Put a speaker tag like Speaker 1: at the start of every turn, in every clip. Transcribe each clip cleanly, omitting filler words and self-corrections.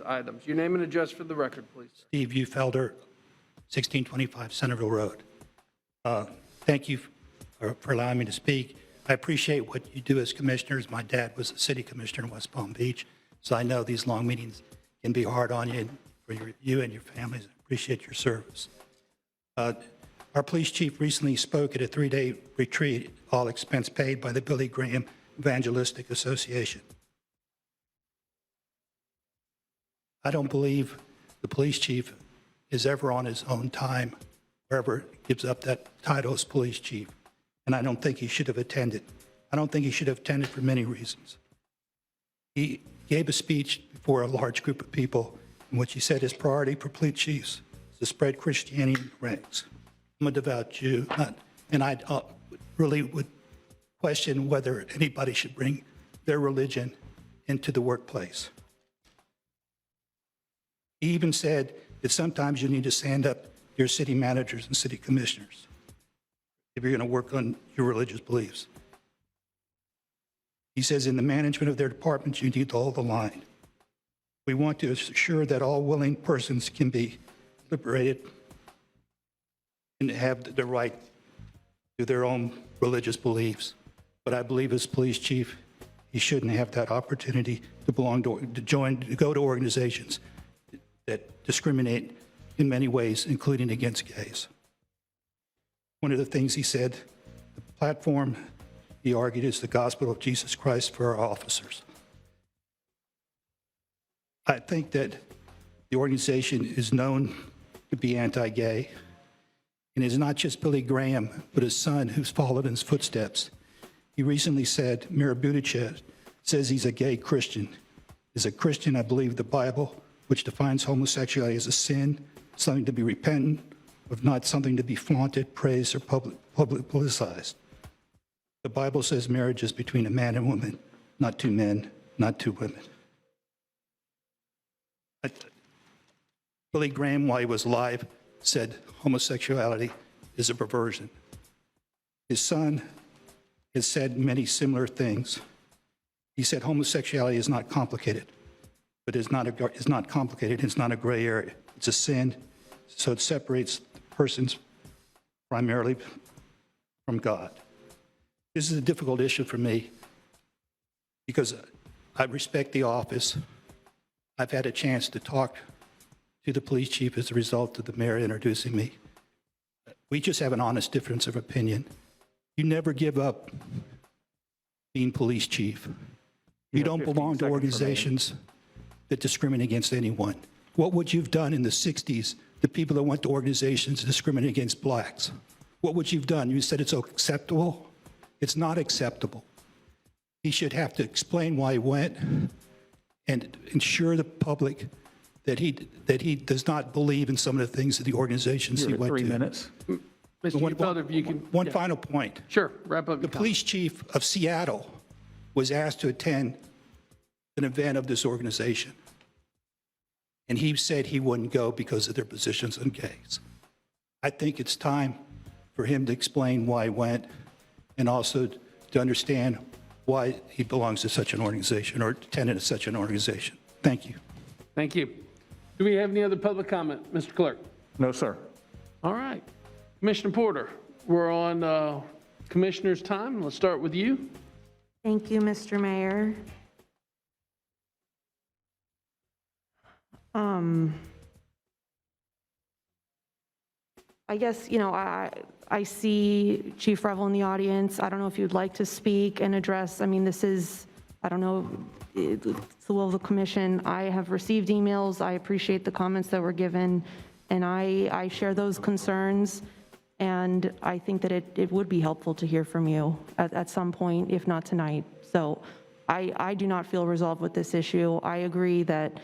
Speaker 1: items. Your name and address for the record, please.
Speaker 2: Steve Uhlfelder, 1625 Centerville Road. Thank you for allowing me to speak. I appreciate what you do as commissioners. My dad was a city commissioner in West Palm Beach, so I know these long meetings can be hard on you and for you and your families. I appreciate your service. Our police chief recently spoke at a 3-day retreat, all expense paid by the Billy Graham Evangelistic Association. I don't believe the police chief is ever on his own time or ever gives up that title as police chief, and I don't think he should have attended. I don't think he should have attended for many reasons. He gave a speech before a large group of people in which he said his priority for police chiefs is to spread Christianity in the ranks. I'm a devout Jew, and I really would question whether anybody should bring their religion into the workplace. He even said that sometimes you need to stand up your city managers and city commissioners if you're going to work on your religious beliefs. He says in the management of their departments, you need to hold the line. We want to assure that all willing persons can be liberated and have the right to their own religious beliefs. But I believe as police chief, he shouldn't have that opportunity to go to organizations that discriminate in many ways, including against gays. One of the things he said, the platform, he argued, is the gospel of Jesus Christ for our officers. I think that the organization is known to be anti-gay, and it's not just Billy Graham, but his son who's followed in his footsteps. He recently said, Mayor Buttigieg says he's a gay Christian. As a Christian, I believe the Bible, which defines homosexuality as a sin, something to be repentant of, not something to be flaunted, praised, or public politicized. The Bible says marriage is between a man and woman, not two men, not two women. Billy Graham, while he was alive, said homosexuality is a perversion. His son has said many similar things. He said homosexuality is not complicated, but it's not complicated. It's not a gray area. It's a sin, so it separates persons primarily from God. This is a difficult issue for me because I respect the office. I've had a chance to talk to the police chief as a result of the mayor introducing me. We just have an honest difference of opinion. You never give up being police chief. You don't belong to organizations that discriminate against anyone. What would you have done in the 60s, the people that went to organizations that discriminate against blacks? What would you have done? You said it's acceptable? It's not acceptable. He should have to explain why he went and ensure the public that he does not believe in some of the things that the organizations he went to.
Speaker 3: 3 minutes.
Speaker 1: Mr. Uhlfelder, if you can.
Speaker 2: One final point.
Speaker 1: Sure, wrap up.
Speaker 2: The police chief of Seattle was asked to attend an event of this organization, and he said he wouldn't go because of their positions on gays. I think it's time for him to explain why he went and also to understand why he belongs to such an organization or attended such an organization. Thank you.
Speaker 1: Thank you. Do we have any other public comment, Mr. Clerk?
Speaker 3: No, sir.
Speaker 1: All right. Commissioner Porter, we're on Commissioner's time. Let's start with you.
Speaker 4: Thank you, Mr. Mayor. I guess, I see Chief Revell in the audience. I don't know if you'd like to speak and address, this is, I don't know, it's the will of the commission. I have received emails. I appreciate the comments that were given, and I share those concerns, and I think that it would be helpful to hear from you at some point, if not tonight. So I do not feel resolved with this issue. I agree that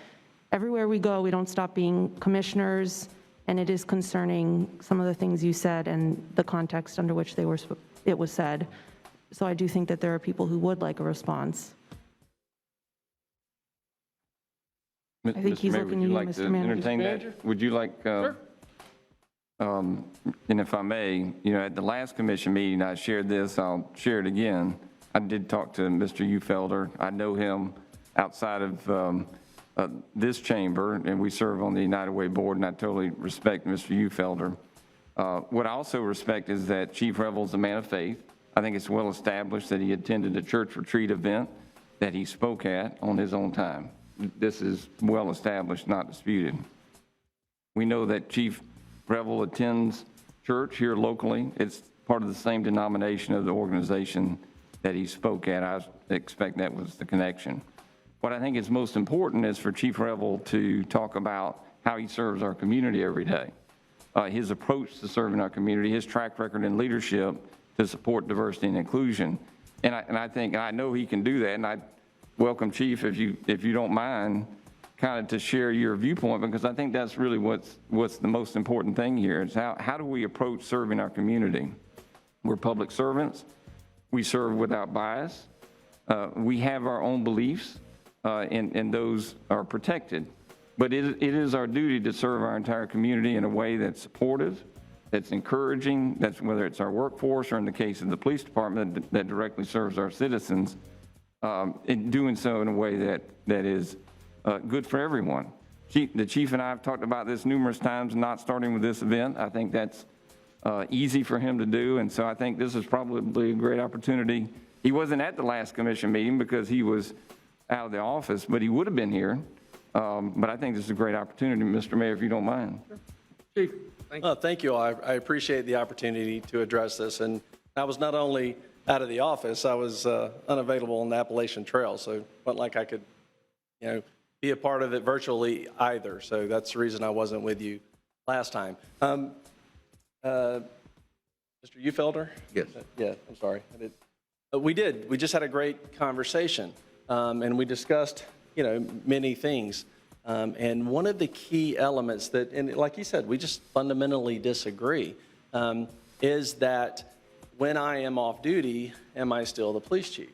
Speaker 4: everywhere we go, we don't stop being commissioners, and it is concerning some of the things you said and the context under which it was said. So I do think that there are people who would like a response. I think he's looking at you, Mr. Manager.
Speaker 5: Entertain that? Would you like,
Speaker 1: Sure.
Speaker 5: And if I may, at the last commission meeting, I shared this, I'll share it again. I did talk to Mr. Uhlfelder. I know him outside of this chamber, and we serve on the United Way board, and I totally respect Mr. Uhlfelder. What I also respect is that Chief Revell's a man of faith. I think it's well established that he attended a church retreat event that he spoke at on his own time. This is well established, not disputed. We know that Chief Revell attends church here locally. It's part of the same denomination of the organization that he spoke at. I expect that was the connection. What I think is most important is for Chief Revell to talk about how he serves our community every day, his approach to serving our community, his track record in leadership to support diversity and inclusion. And I know he can do that, and I welcome, Chief, if you don't mind, kind of to share your viewpoint, because I think that's really what's the most important thing here, is how do we approach serving our community? We're public servants. We serve without bias. We have our own beliefs, and those are protected. But it is our duty to serve our entire community in a way that's supportive, that's encouraging, that's whether it's our workforce or in the case of the police department that directly serves our citizens, in doing so in a way that is good for everyone. The chief and I have talked about this numerous times, not starting with this event. I think that's easy for him to do, and so I think this is probably a great opportunity. He wasn't at the last commission meeting because he was out of the office, but he would have been here. But I think this is a great opportunity, Mr. Mayor, if you don't mind.
Speaker 1: Sure. Chief, thank you.
Speaker 3: Thank you all. I appreciate the opportunity to address this. And I was not only out of the office, I was unavailable on the Appalachian Trail. So it wasn't like I could, be a part of it virtually either. So that's the reason I wasn't with you last time. Mr. Uhlfelder?
Speaker 6: Yes.
Speaker 3: Yeah, I'm sorry. We did. We just had a great conversation. And we discussed, many things. And one of the key elements that, and like you said, we just fundamentally disagree, is that when I am off duty, am I still the police chief?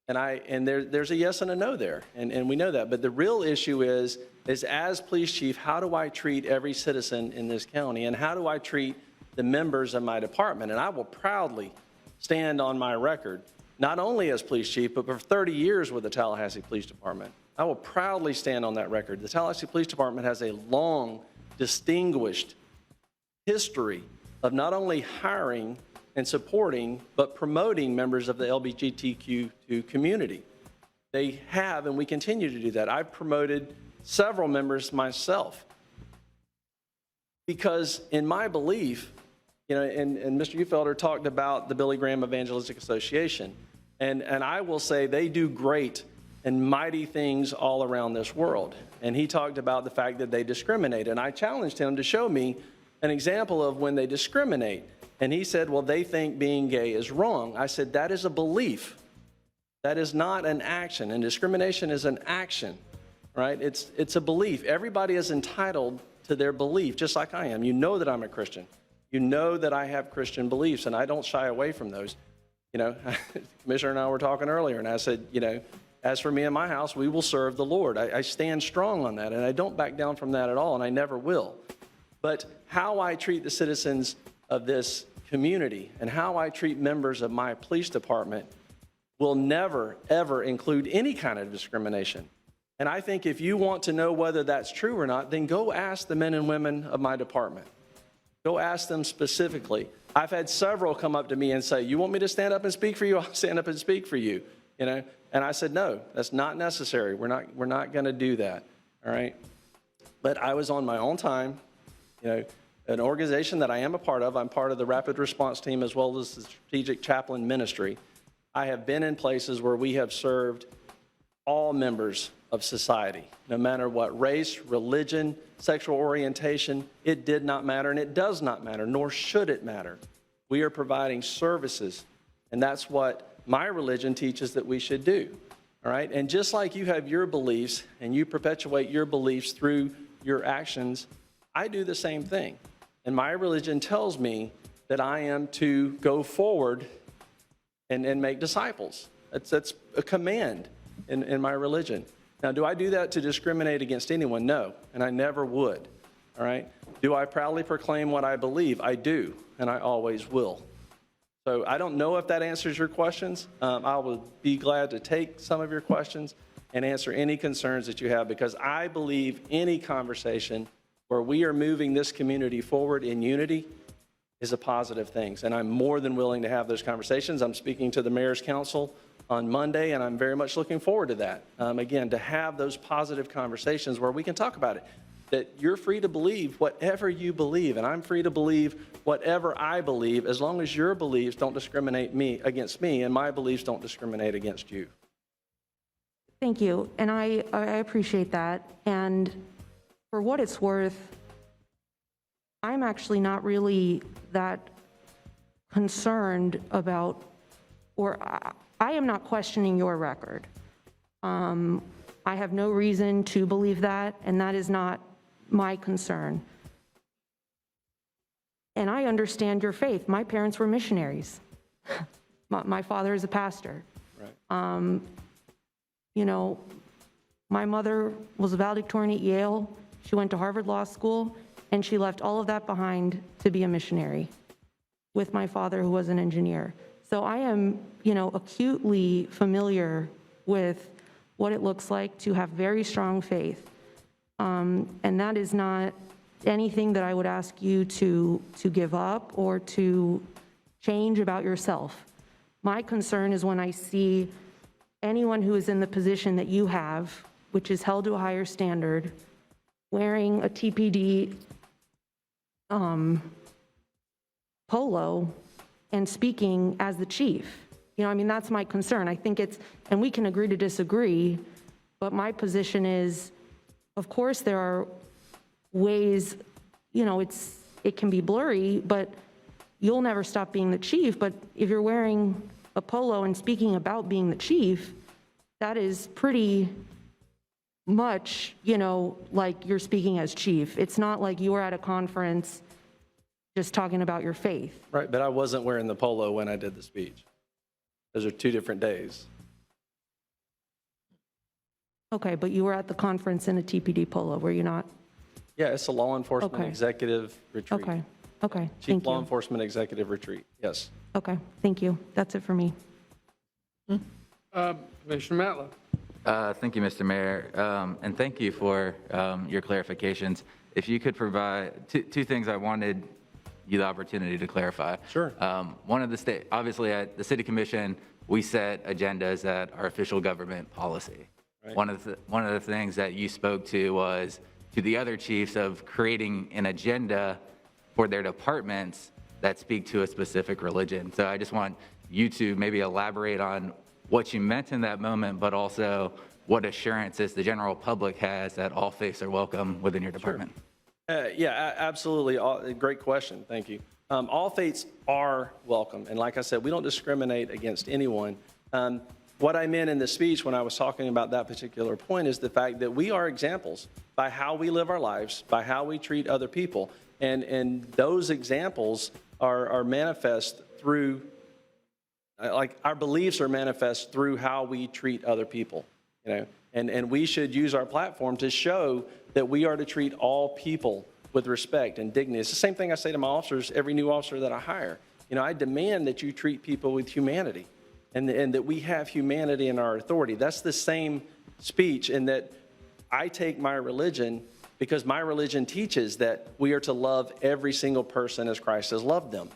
Speaker 3: And there's a yes and a no there, and we know that. But the real issue is as police chief, how do I treat every citizen in this county, and how do I treat the members of my department? And I will proudly stand on my record, not only as police chief, but for 30 years with the Tallahassee Police Department. I will proudly stand on that record. The Tallahassee Police Department has a long, distinguished history of not only hiring and supporting, but promoting members of the LGBTQ2 community. They have, and we continue to do that. I've promoted several members myself because in my belief, and Mr. Uhlfelder talked about the Billy Graham Evangelistic Association, and I will say they do great and mighty things all around this world. And he talked about the fact that they discriminate. And I challenged him to show me an example of when they discriminate. And he said, well, they think being gay is wrong. I said, that is a belief. That is not an action. And discrimination is an action, right? It's a belief. Everybody is entitled to their belief, just like I am. You know that I'm a Christian. You know that I have Christian beliefs, and I don't shy away from those. Commissioner and I were talking earlier, and I said, as for me and my house, we will serve the Lord. I stand strong on that, and I don't back down from that at all, and I never will. But how I treat the citizens of this community and how I treat members of my police department will never, ever include any kind of discrimination. And I think if you want to know whether that's true or not, then go ask the men and women of my department. Go ask them specifically. I've had several come up to me and say, you want me to stand up and speak for you? I'll stand up and speak for you. And I said, no, that's not necessary. We're not going to do that, all right? But I was on my own time, an organization that I am a part of. I'm part of the Rapid Response Team as well as the Strategic Chaplain Ministry. I have been in places where we have served all members of society, no matter what race, religion, sexual orientation. It did not matter, and it does not matter, nor should it matter. We are providing services, and that's what my religion teaches that we should do, all right? And just like you have your beliefs and you perpetuate your beliefs through your actions, I do the same thing. And my religion tells me that I am to go forward and make disciples. That's a command in my religion. Now, do I do that to discriminate against anyone? No, and I never would, all right? Do I proudly proclaim what I believe? I do, and I always will. So I don't know if that answers your questions. I will be glad to take some of your questions. and answer any concerns that you have, because I believe any conversation where we are moving this community forward in unity is a positive thing. And I'm more than willing to have those conversations. I'm speaking to the Mayor's Council on Monday, and I'm very much looking forward to that. Again, to have those positive conversations where we can talk about it. That you're free to believe whatever you believe, and I'm free to believe whatever I believe, as long as your beliefs don't discriminate against me, and my beliefs don't discriminate against you.
Speaker 4: Thank you, and I appreciate that. And for what it's worth, I'm actually not really that concerned about, or I am not questioning your record. I have no reason to believe that, and that is not my concern. And I understand your faith. My parents were missionaries. My father is a pastor.
Speaker 3: Right.
Speaker 4: You know, my mother was a valedictorian at Yale. She went to Harvard Law School, and she left all of that behind to be a missionary with my father, who was an engineer. So I am, you know, acutely familiar with what it looks like to have very strong faith. And that is not anything that I would ask you to give up or to change about yourself. My concern is when I see anyone who is in the position that you have, which is held to a higher standard, wearing a TPD polo and speaking as the chief. You know, I mean, that's my concern. I think it's, and we can agree to disagree, but my position is, of course, there are ways, you know, it can be blurry, but you'll never stop being the chief. But if you're wearing a polo and speaking about being the chief, that is pretty much, you know, like you're speaking as chief. It's not like you were at a conference just talking about your faith.
Speaker 3: Right, but I wasn't wearing the polo when I did the speech. Those are 2 different days.
Speaker 4: Okay, but you were at the conference in a TPD polo, were you not?
Speaker 3: Yeah, it's a law enforcement
Speaker 4: Okay.
Speaker 3: executive retreat.
Speaker 4: Okay,
Speaker 3: Chief
Speaker 4: thank
Speaker 3: Law
Speaker 4: you.
Speaker 3: Enforcement Executive Retreat, yes.
Speaker 4: Okay, thank you. That's it for me.
Speaker 1: Commissioner Matlow.
Speaker 6: Thank you, Mr. Mayor, and thank you for your clarifications. If you could provide two things I wanted you the opportunity to clarify.
Speaker 3: Sure.
Speaker 6: One of the obviously at the City Commission, we set agendas that are official government policy.
Speaker 3: Right.
Speaker 6: One of the things that you spoke to was to the other chiefs of creating an agenda for their departments that speak to a specific religion. So I just want you to maybe elaborate on what you meant in that moment, but also what assurances the general public has that all faiths are welcome within your department.
Speaker 3: Yeah, absolutely. Great question. Thank you. All faiths are welcome. And like I said, we don't discriminate against anyone. What I meant in the speech when I was talking about that particular point is the fact that we are examples by how we live our lives, by how we treat other people. And those examples are manifest through, like our beliefs are manifest through how we treat other people, you know. And we should use our platform to show that we are to treat all people with respect and dignity. It's the same thing I say to my officers, every new officer that I hire. You know, I demand that you treat people with humanity and that we have humanity in our authority. That's the same speech in that I take my religion because my religion teaches that we are to love every single person as Christ has loved them.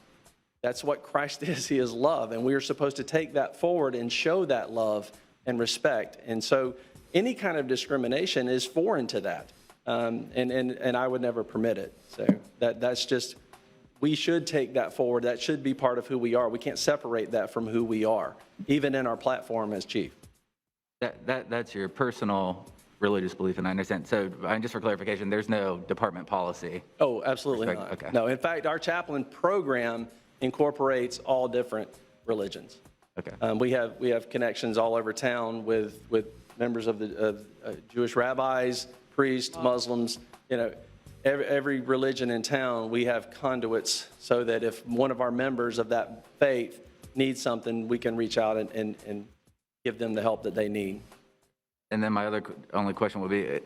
Speaker 3: That's what Christ is. He is love. And we are supposed to take that forward and show that love and respect. And so any kind of discrimination is foreign to that. And I would never permit it. So that's just, we should take that forward. That should be part of who we are. We can't separate that from who we are, even in our platform as chief.
Speaker 6: That's your personal religious belief, and I understand. So just for clarification, there's no department policy.
Speaker 3: Oh, absolutely not.
Speaker 6: Okay.
Speaker 3: No, in fact, our chaplain program incorporates all different religions.
Speaker 6: Okay.
Speaker 3: We have connections all over town with members of the Jewish rabbis, priests, Muslims. You know, every religion in town, we have conduits so that if one of our members of that faith needs something, we can reach out and give them the help that they need.
Speaker 6: And then my only question would be,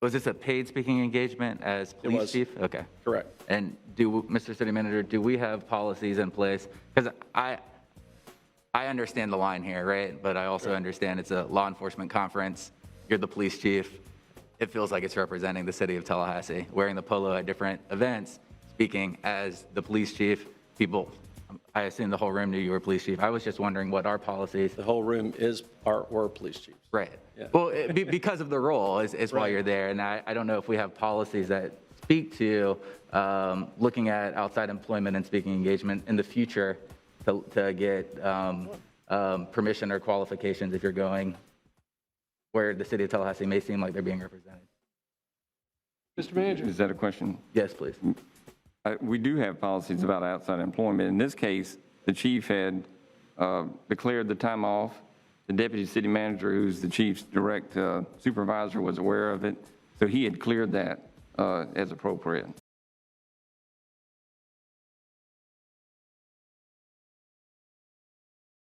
Speaker 6: was this a paid speaking engagement as police chief? Okay.
Speaker 3: Correct.
Speaker 6: And Mr. City Manager, do we have policies in place? Because I understand the line here, right? But I also understand it's a law enforcement conference. You're the police chief. It feels like it's representing the city of Tallahassee, wearing the polo at different events, speaking as the police chief. People, I assume the whole room knew you were police chief. I was just wondering what our policies.
Speaker 3: The whole room were police chiefs.
Speaker 6: Right.
Speaker 3: Yeah.
Speaker 6: Well, because of the role is why you're there. And I don't know if we have policies that speak to looking at outside employment and speaking engagement in the future to get permission or qualifications if you're going where the city of Tallahassee may seem like they're being represented.
Speaker 1: Mr. Manager.
Speaker 5: Is that a question?
Speaker 6: Yes, please.
Speaker 5: We do have policies about outside employment. In this case, the chief had declared the time off. The deputy city manager, who's the chief's direct supervisor, was aware of it. So he had cleared that as appropriate.